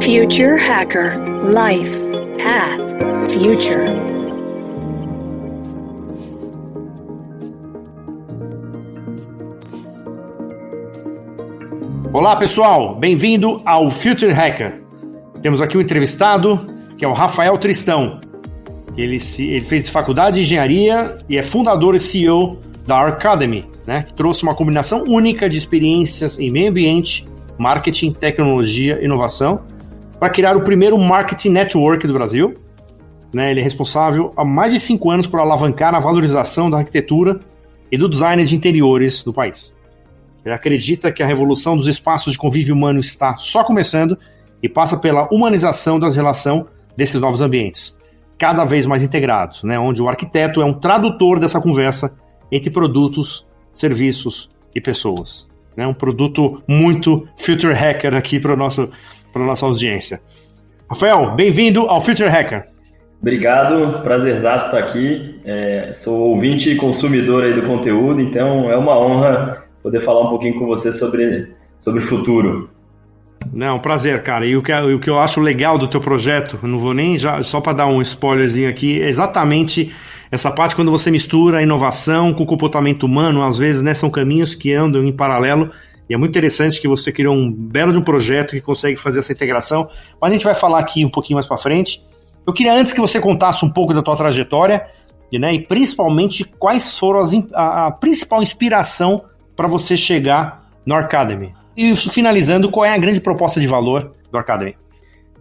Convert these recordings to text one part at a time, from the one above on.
Future Hacker Life Path Future. Olá pessoal, bem-vindo ao Future Hacker. Temos aqui um entrevistado que é o Rafael Tristão. Ele fez faculdade de engenharia e é fundador e CEO da Arcademy, né, que trouxe uma combinação única de experiências em meio ambiente, marketing, tecnologia e inovação para criar o primeiro marketing network do Brasil. Né, ele é responsável há mais de 5 anos por alavancar a valorização da arquitetura e do design de interiores do país. Ele acredita que a revolução dos espaços de convívio humano está só começando e passa pela humanização das relações desses novos ambientes, cada vez mais integrados, né, onde o arquiteto é um tradutor dessa conversa entre produtos, serviços e pessoas. Né, um produto muito Future Hacker aqui para a nossa audiência. Rafael, bem-vindo ao Future Hacker. Obrigado, prazerzaço estar aqui. Sou ouvinte e consumidor aí do conteúdo, então é uma honra poder falar um pouquinho com você sobre o futuro. Não, prazer, cara. E o que eu acho legal do teu projeto, eu não vou nem só para dar um spoilerzinho aqui, é exatamente essa parte quando você mistura a inovação com o comportamento humano, às vezes, né, são caminhos que andam em paralelo, e é muito interessante que você criou um belo de um projeto que consegue fazer essa integração, mas a gente vai falar aqui um pouquinho mais para frente. Eu queria antes que você contasse um pouco da tua trajetória, né, e principalmente quais foram a principal inspiração para você chegar no Arcademy. E isso finalizando, qual é a grande proposta de valor do Arcademy?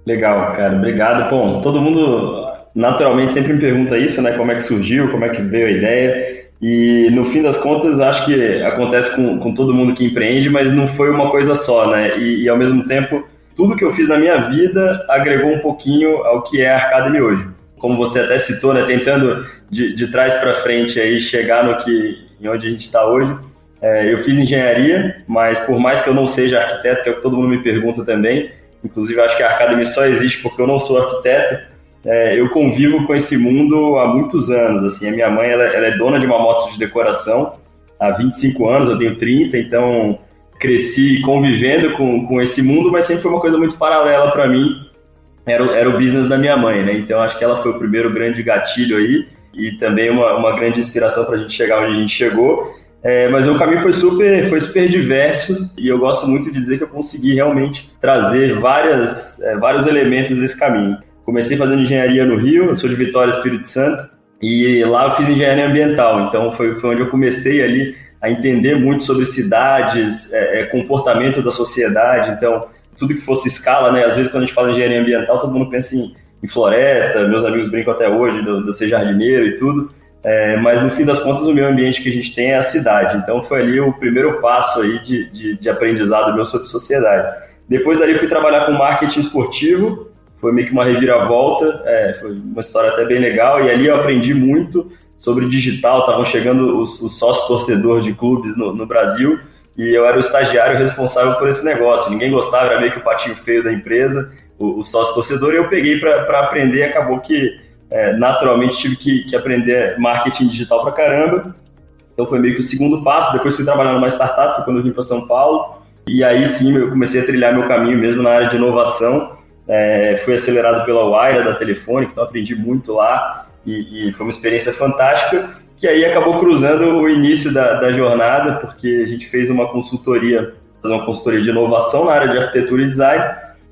Legal, cara, obrigado. Bom, todo mundo naturalmente sempre me pergunta isso, né? Como é que surgiu, como é que veio a ideia. E no fim das contas, acho que acontece com todo mundo que empreende, mas não foi uma coisa só, né? E ao mesmo tempo, tudo que eu fiz na minha vida agregou um pouquinho ao que é a Arcademy hoje. Como você até citou, né? Tentando de trás para frente aí chegar em onde a gente está hoje. Eu fiz engenharia, mas por mais que eu não seja arquiteto, que é o que todo mundo me pergunta também, inclusive acho que a Arcademy só existe porque eu não sou arquiteto, eu convivo com esse mundo há muitos anos. Assim, a minha mãe ela é dona de uma amostra de decoração há 25 anos, eu tenho 30, então cresci convivendo com esse mundo, mas sempre foi uma coisa muito paralela para mim, era o business da minha mãe, né? Então acho que ela foi o primeiro grande gatilho aí e também uma grande inspiração para a gente chegar onde a gente chegou. Mas o caminho foi super diverso e eu gosto muito de dizer que eu consegui realmente trazer vários elementos desse caminho. Comecei fazendo engenharia no Rio, eu sou de Vitória, Espírito Santo, e lá eu fiz engenharia ambiental, então foi onde eu comecei ali a entender muito sobre cidades, comportamento da sociedade, então tudo que fosse escala, né? Às vezes quando a gente fala em engenharia ambiental todo mundo pensa em floresta, meus amigos brincam até hoje de eu ser jardineiro e tudo. Mas no fim das contas o meio ambiente que a gente tem é a cidade, então foi ali o primeiro passo aí de aprendizado meu sobre sociedade. Depois dali fui trabalhar com marketing esportivo, foi meio que uma reviravolta, foi uma história até bem legal, e ali eu aprendi muito sobre digital, estavam chegando os sócios torcedores de clubes no Brasil, e eu era o estagiário responsável por esse negócio, ninguém gostava, era meio que o patinho feio da empresa, o sócio torcedor, e eu peguei para aprender, e acabou que naturalmente tive que aprender marketing digital pra caramba, então foi meio que o segundo passo. Depois fui trabalhar numa startup, foi quando eu vim para São Paulo, e aí sim eu comecei a trilhar meu caminho mesmo na área de inovação. Fui acelerado pela Wire da Telefônica, então aprendi muito lá e foi uma experiência fantástica, que aí acabou cruzando o início da jornada, porque a gente fez uma consultoria de inovação na área de arquitetura e design,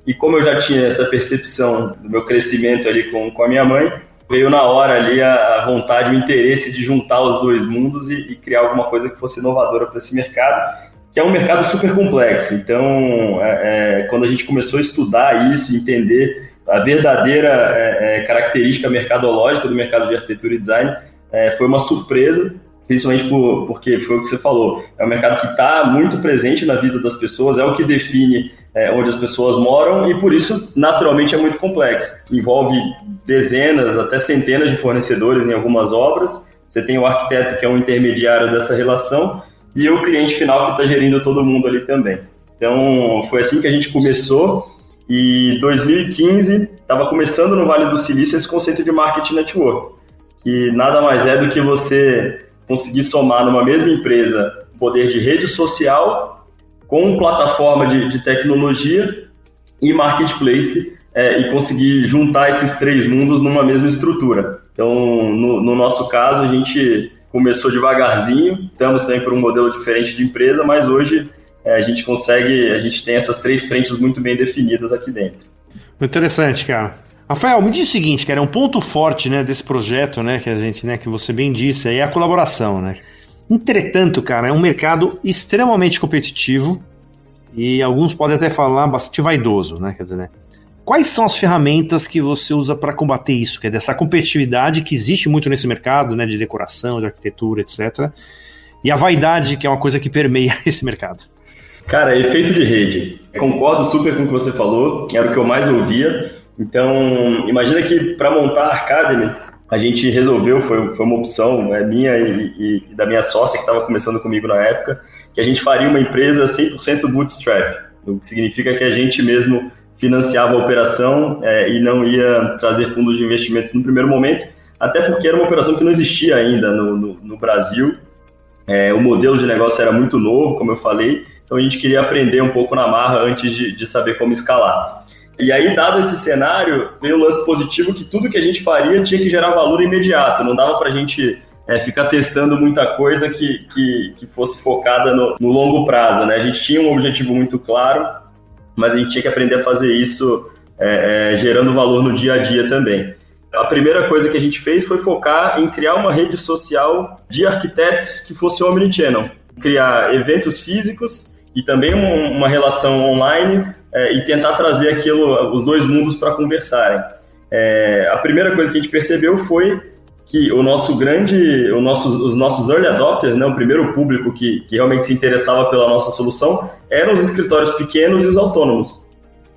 e como eu já tinha essa percepção do meu crescimento ali com a minha mãe, veio na hora ali a vontade, o interesse de juntar os dois mundos e criar alguma coisa que fosse inovadora para esse mercado, que é um mercado super complexo. Então, quando a gente começou a estudar isso, entender a verdadeira característica mercadológica do mercado de arquitetura e design, foi uma surpresa, principalmente porque foi o que você falou, é um mercado que está muito presente na vida das pessoas, é o que define onde as pessoas moram e por isso naturalmente é muito complexo, envolve dezenas até centenas de fornecedores em algumas obras, você tem o arquiteto que é um intermediário dessa relação e o cliente final que está gerindo todo mundo ali também. Então foi assim que a gente começou e em 2015 estava começando no Vale do Silício esse conceito de marketing network, que nada mais é do que você conseguir somar numa mesma empresa poder de rede social com plataforma de tecnologia e marketplace, e conseguir juntar esses 3 mundos numa mesma estrutura. Então, no nosso caso, a gente começou devagarzinho, estamos também por um modelo diferente de empresa, mas hoje a gente tem essas 3 frentes muito bem definidas aqui dentro. Interessante, cara. Rafael, me diz o seguinte, cara, é um ponto forte, né, desse projeto, né, que a gente, né, que você bem disse, é a colaboração, né? Entretanto, cara, é um mercado extremamente competitivo e alguns podem até falar bastante vaidoso, né, quer dizer, né? Quais são as ferramentas que você usa para combater isso? Quer dizer, essa competitividade que existe muito nesse mercado, né, de decoração, de arquitetura, etc. E a vaidade, que é uma coisa que permeia esse mercado. Cara, efeito de rede. Concordo super com o que você falou, era o que eu mais ouvia. Então, imagina que para montar a Arcademy, a gente resolveu, foi uma opção minha e da minha sócia que estava começando comigo na época, que a gente faria uma empresa 100% bootstrap, o que significa que a gente mesmo financiava a operação e não ia trazer fundos de investimento no primeiro momento, até porque era uma operação que não existia ainda no Brasil. O modelo de negócio era muito novo, como eu falei, então a gente queria aprender um pouco na marra antes de saber como escalar. E aí, dado esse cenário, veio o lance positivo que tudo que a gente faria tinha que gerar valor imediato, não dava para a gente ficar testando muita coisa que fosse focada no longo prazo, né? A gente tinha um objetivo muito claro, mas a gente tinha que aprender a fazer isso gerando valor no dia a dia também. A primeira coisa que a gente fez foi focar em criar uma rede social de arquitetos que fosse omnichannel, criar eventos físicos e também uma relação online e tentar trazer os 2 mundos para conversarem. A primeira coisa que a gente percebeu foi que os nossos early adopters, né, o primeiro público que realmente se interessava pela nossa solução, eram os escritórios pequenos e os autônomos.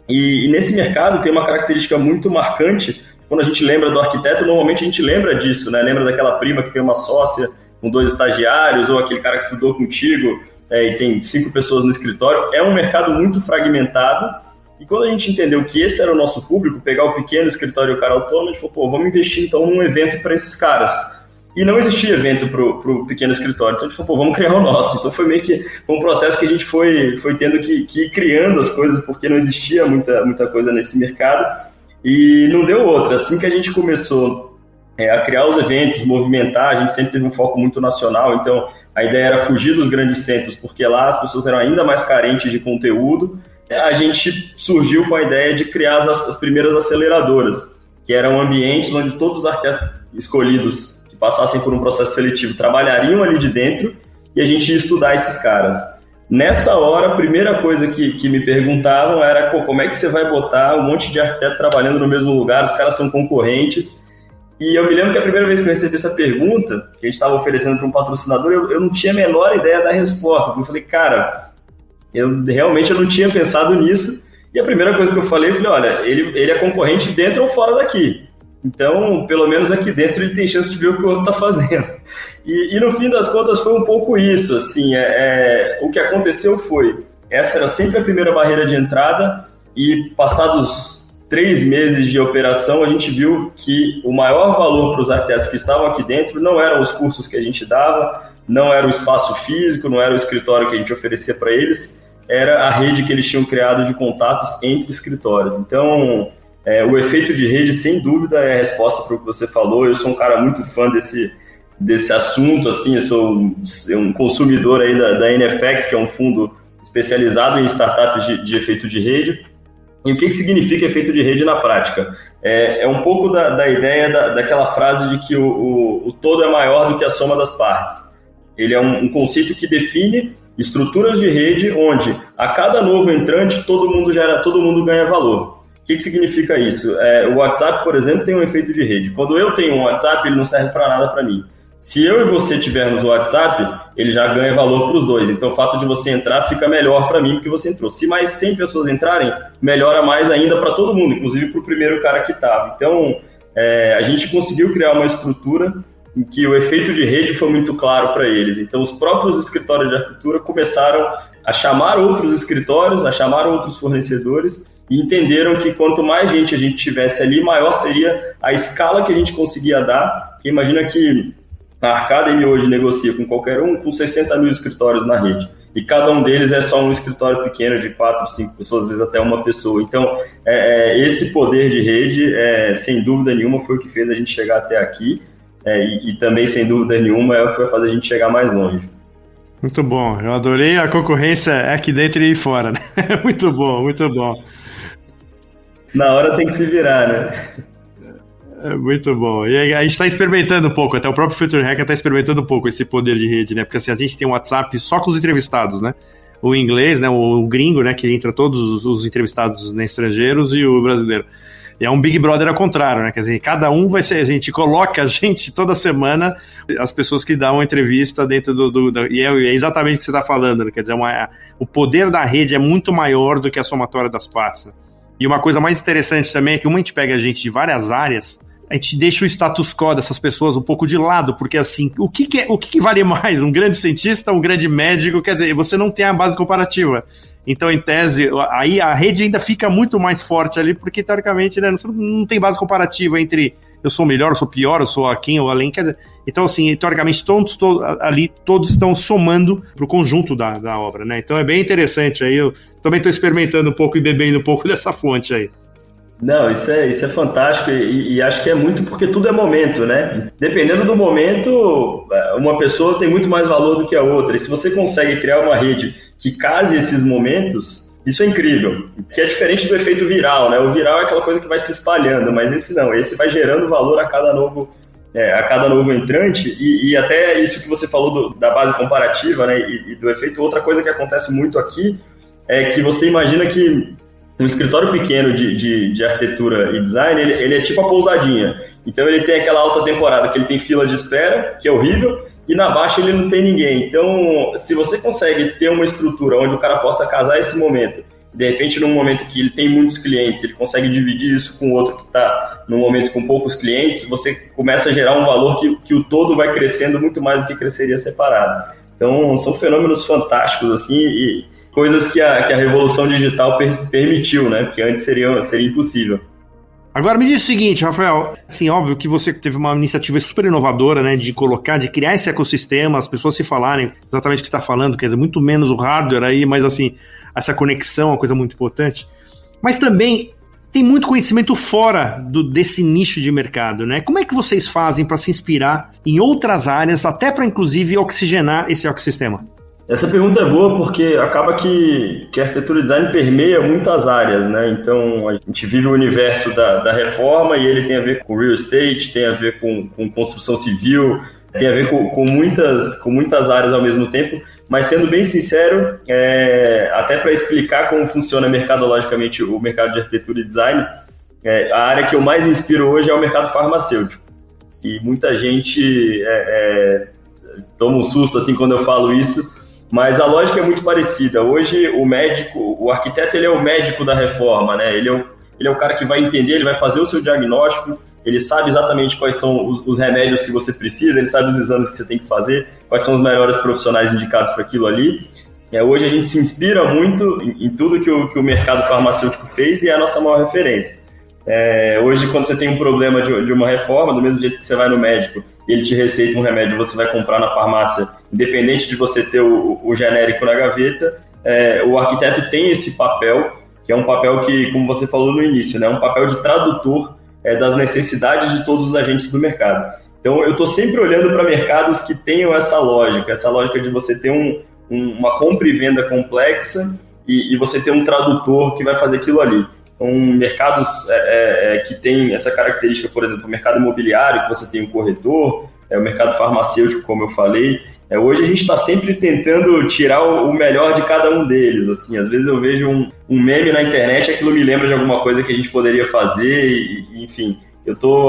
E nesse mercado tem uma característica muito marcante. Quando a gente lembra do arquiteto, normalmente a gente lembra disso, né? Lembra daquela prima que tem uma sócia com 2 estagiários, ou aquele cara que estudou contigo e tem 5 pessoas no escritório. É um mercado muito fragmentado, e quando a gente entendeu que esse era o nosso público, pegar o pequeno escritório e o cara autônomo, a gente falou, vamos investir então num evento para esses caras. E não existia evento para o pequeno escritório, então a gente falou, vamos criar o nosso. Então foi meio que um processo que a gente foi tendo que ir criando as coisas, porque não existia muita coisa nesse mercado, e não deu outra. Assim que a gente começou a criar os eventos, movimentar, a gente sempre teve um foco muito nacional, então a ideia era fugir dos grandes centros, porque lá as pessoas eram ainda mais carentes de conteúdo. A gente surgiu com a ideia de criar as primeiras aceleradoras, que eram ambientes onde todos os arquitetos escolhidos que passassem por um processo seletivo trabalhariam ali de dentro, e a gente ia estudar esses caras. Nessa hora, a primeira coisa que me perguntavam era como é que você vai botar um monte de arquiteto trabalhando no mesmo lugar, os caras são concorrentes. E eu me lembro que a primeira vez que eu recebi essa pergunta, que a gente estava oferecendo para um patrocinador, eu não tinha a menor ideia da resposta. Eu falei, cara, eu não tinha pensado nisso. E a primeira coisa que eu falei, olha, ele é concorrente dentro ou fora daqui. Então, pelo menos aqui dentro ele tem chance de ver o que o outro está fazendo. E no fim das contas foi um pouco isso, assim, o que aconteceu foi, essa era sempre a primeira barreira de entrada, e passados 3 meses de operação, a gente viu que o maior valor para os arquitetos que estavam aqui dentro não eram os cursos que a gente dava, não era o espaço físico, não era o escritório que a gente oferecia para eles, era a rede que eles tinham criado de contatos entre escritórios. Então, o efeito de rede, sem dúvida, é a resposta para o que você falou. Eu sou um cara muito fã desse assunto, assim, eu sou um consumidor aí da NFX, que é um fundo especializado em startups de efeito de rede. E o que significa efeito de rede na prática? É um pouco da ideia daquela frase de que o todo é maior do que a soma das partes. Ele é um conceito que define estruturas de rede onde a cada novo entrante todo mundo ganha valor. O que significa isso? O WhatsApp, por exemplo, tem um efeito de rede. Quando eu tenho um WhatsApp, ele não serve para nada para mim. Se eu e você tivermos o WhatsApp, ele já ganha valor para os dois. Então, o fato de você entrar fica melhor para mim porque você entrou. Se mais 100 pessoas entrarem, melhora mais ainda para todo mundo, inclusive para o primeiro cara que estava. Então, a gente conseguiu criar uma estrutura em que o efeito de rede foi muito claro para eles. Então, os próprios escritórios de arquitetura começaram a chamar outros escritórios, a chamar outros fornecedores, e entenderam que quanto mais gente a gente tivesse ali, maior seria a escala que a gente conseguia dar. Porque imagina que a Arcademy hoje negocia com qualquer um com 60 mil escritórios na rede. e cada um deles é só um escritório pequeno de 4, 5 pessoas, às vezes até uma pessoa. Então, esse poder de rede, sem dúvida nenhuma, foi o que fez a gente chegar até aqui, e também, sem dúvida nenhuma, é o que vai fazer a gente chegar mais longe. Muito bom, eu adorei a concorrência aqui dentro e fora, né? Muito bom, muito bom. Na hora tem que se virar, né? Muito bom. E a gente está experimentando um pouco, até o próprio Future Hacker está experimentando um pouco esse poder de rede, né? Porque assim, a gente tem um WhatsApp só com os entrevistados, né? O inglês, né? O gringo, né? Que entra todos os entrevistados, né, estrangeiros, e o brasileiro. E é um Big Brother ao contrário, né? Quer dizer, cada um vai ser... A gente coloca a gente toda semana, as pessoas que dão uma entrevista dentro e é exatamente o que você está falando, né? Quer dizer, o poder da rede é muito maior do que a somatória das partes, né? E uma coisa mais interessante também é que, a gente pega a gente de várias áreas, a gente deixa o status quo dessas pessoas um pouco de lado, porque assim, o que vale mais? Um grande cientista, um grande médico? Quer dizer, você não tem a base comparativa. Então, em tese, aí a rede ainda fica muito mais forte ali, porque teoricamente, né, você não tem base comparativa entre eu sou melhor, eu sou pior, eu sou aquém ou além. Quer dizer, então, assim, teoricamente, todos estão somando para o conjunto da obra, né? Então é bem interessante. Aí eu também estou experimentando um pouco e bebendo um pouco dessa fonte aí. Não, isso é fantástico e acho que é muito porque tudo é momento, né? Dependendo do momento, uma pessoa tem muito mais valor do que a outra. E se você consegue criar uma rede que case esses momentos, isso é incrível. Que é diferente do efeito viral, né? O viral é aquela coisa que vai se espalhando, mas esse não. Esse vai gerando valor a cada novo entrante e até isso que você falou da base comparativa, né? E do efeito. Outra coisa que acontece muito aqui é que você imagina que um escritório pequeno de arquitetura e design, ele é tipo a pousadinha. Então ele tem aquela alta temporada que ele tem fila de espera, que é horrível, e na baixa ele não tem ninguém. Então, se você consegue ter uma estrutura onde o cara possa casar esse momento, de repente num momento que ele tem muitos clientes, ele consegue dividir isso com outro que está num momento com poucos clientes, você começa a gerar um valor que o todo vai crescendo muito mais do que cresceria separado. Então, são fenômenos fantásticos, assim, e coisas que a revolução digital permitiu, né? Porque antes seria impossível. Agora me diz o seguinte, Rafael, assim, óbvio que você teve uma iniciativa super inovadora, né, de criar esse ecossistema, as pessoas se falarem exatamente o que você está falando, quer dizer, muito menos o hardware aí, mas assim, essa conexão é uma coisa muito importante. Mas também tem muito conhecimento fora desse nicho de mercado, né? Como é que vocês fazem para se inspirar em outras áreas, até para inclusive oxigenar esse ecossistema? Essa pergunta é boa porque acaba que a arquitetura e design permeia muitas áreas, né? Então, a gente vive o universo da reforma e ele tem a ver com real estate, tem a ver com construção civil, tem a ver com muitas áreas ao mesmo tempo, mas sendo bem sincero, até para explicar como funciona mercadologicamente o mercado de arquitetura e design, a área que eu mais inspiro hoje é o mercado farmacêutico. E muita gente toma um susto assim quando eu falo isso, mas a lógica é muito parecida. Hoje o arquiteto, ele é o médico da reforma, né? Ele é o cara que vai entender, ele vai fazer o seu diagnóstico, ele sabe exatamente quais são os remédios que você precisa, ele sabe os exames que você tem que fazer, quais são os melhores profissionais indicados para aquilo ali. Hoje a gente se inspira muito em tudo que o mercado farmacêutico fez e é a nossa maior referência. Hoje, quando você tem um problema de uma reforma, do mesmo jeito que você vai no médico e ele te receita um remédio, você vai comprar na farmácia, independente de você ter o genérico na gaveta, o arquiteto tem esse papel, que é um papel que, como você falou no início, né, é um papel de tradutor das necessidades de todos os agentes do mercado. Então, eu estou sempre olhando para mercados que tenham essa lógica de você ter uma compra e venda complexa e você ter um tradutor que vai fazer aquilo ali. Então, mercados que tem essa característica, por exemplo, o mercado imobiliário, que você tem um corretor, o mercado farmacêutico, como eu falei. Hoje a gente está sempre tentando tirar o melhor de cada um deles. Assim, às vezes eu vejo um meme na internet, aquilo me lembra de alguma coisa que a gente poderia fazer, enfim.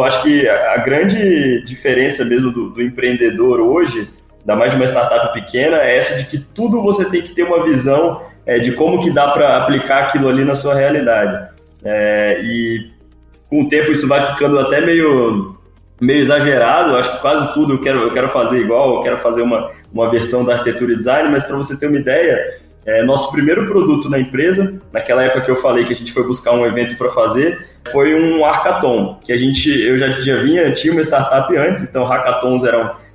Acho que a grande diferença mesmo do empreendedor hoje, ainda mais de uma startup pequena, é essa de que tudo você tem que ter uma visão de como que dá para aplicar aquilo ali na sua realidade. E com o tempo isso vai ficando até meio exagerado. Acho que quase tudo eu quero fazer igual, eu quero fazer uma versão da arquitetura e design, mas para você ter uma ideia, nosso primeiro produto na empresa, naquela época que eu falei que a gente foi buscar um evento para fazer, foi um hackathon, que eu já tinha uma startup antes, então hackathons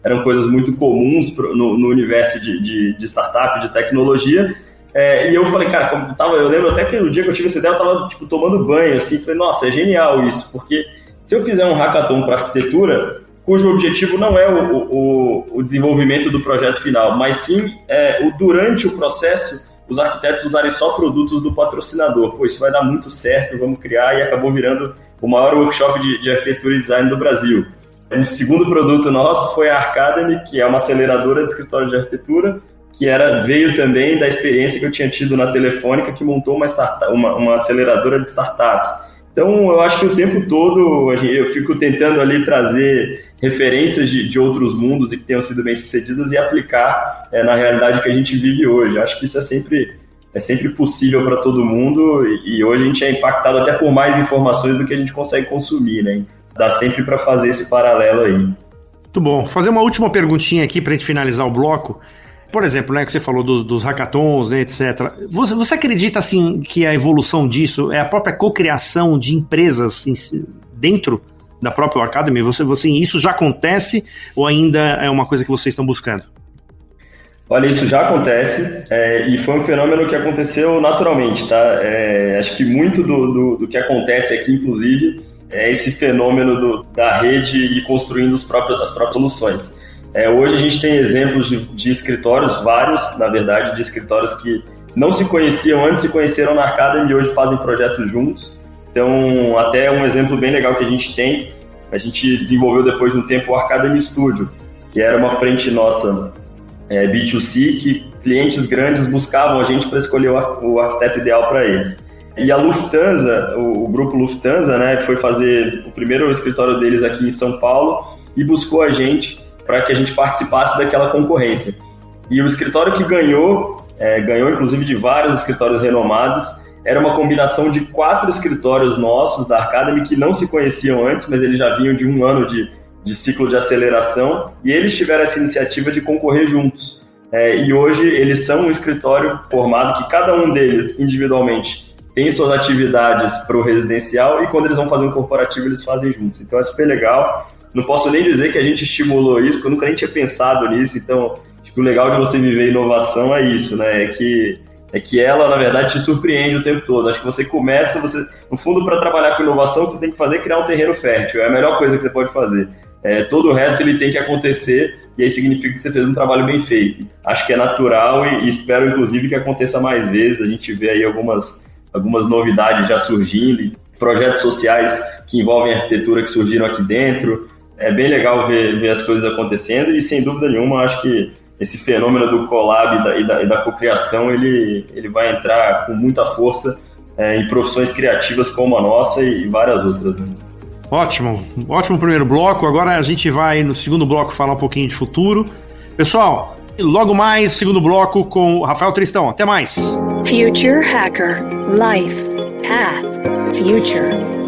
eram coisas muito comuns no universo de startup, de tecnologia. E eu falei, cara, eu lembro até que no dia que eu tive essa ideia, eu estava tipo, tomando banho, assim, falei, nossa, é genial isso, porque se eu fizer um hackathon para arquitetura, cujo objetivo não é o desenvolvimento do projeto final, mas sim durante o processo, os arquitetos usarem só produtos do patrocinador. Pô, isso vai dar muito certo, vamos criar, e acabou virando o maior workshop de arquitetura e design do Brasil. O segundo produto nosso foi a Arcademy, que é uma aceleradora de escritório de arquitetura, que veio também da experiência que eu tinha tido na Telefônica, que montou uma aceleradora de startups. Então, eu acho que o tempo todo eu fico tentando ali trazer referências de outros mundos e que tenham sido bem-sucedidas e aplicar na realidade que a gente vive hoje. Eu acho que isso é sempre possível para todo mundo e hoje a gente é impactado até por mais informações do que a gente consegue consumir, né? Dá sempre para fazer esse paralelo aí. Muito bom. Fazer uma última perguntinha aqui para a gente finalizar o bloco. Por exemplo, né, que você falou dos hackathons, né, etc. Você acredita, assim, que a evolução disso é a própria cocriação de empresas dentro da própria Arcademy? Isso já acontece ou ainda é uma coisa que vocês estão buscando? Olha, isso já acontece e foi um fenômeno que aconteceu naturalmente, tá? Acho que muito do que acontece aqui, inclusive, é esse fenômeno da rede e construindo as próprias soluções. Hoje a gente tem exemplos de escritórios, vários, na verdade, de escritórios que não se conheciam antes, se conheceram na Arcademy e hoje fazem projetos juntos. Então, até um exemplo bem legal que a gente desenvolveu depois de um tempo o Arcademy Studio, que era uma frente nossa B2C, que clientes grandes buscavam a gente para escolher o arquiteto ideal para eles. E a Lufthansa, o grupo Lufthansa, né, foi fazer o primeiro escritório deles aqui em São Paulo e buscou a gente para que a gente participasse daquela concorrência. E o escritório que ganhou inclusive de vários escritórios renomados, era uma combinação de 4 escritórios nossos da Arcademy que não se conheciam antes, mas eles já vinham de um ano de ciclo de aceleração, e eles tiveram essa iniciativa de concorrer juntos. E hoje eles são um escritório formado que cada um deles, individualmente, tem suas atividades para o residencial, e quando eles vão fazer um corporativo, eles fazem juntos. Então é super legal. Não posso nem dizer que a gente estimulou isso, porque eu nunca nem tinha pensado nisso. Então, acho que o legal de você viver inovação é isso, né? É que ela, na verdade, te surpreende o tempo todo. Acho que você começa, no fundo, para trabalhar com inovação, o que você tem que fazer é criar um terreno fértil. É a melhor coisa que você pode fazer. Todo o resto ele tem que acontecer, e aí significa que você fez um trabalho bem feito. Acho que é natural e espero, inclusive, que aconteça mais vezes. A gente vê aí algumas novidades já surgindo, projetos sociais que envolvem arquitetura que surgiram aqui dentro. É bem legal ver as coisas acontecendo e, sem dúvida nenhuma, acho que esse fenômeno do collab e da cocriação, ele vai entrar com muita força em profissões criativas como a nossa e várias outras, né? Ótimo primeiro bloco. Agora a gente vai no segundo bloco falar um pouquinho de futuro. Pessoal, logo mais, segundo bloco com o Rafael Tristão. Até mais! Future Hacker. Life. Path. Future.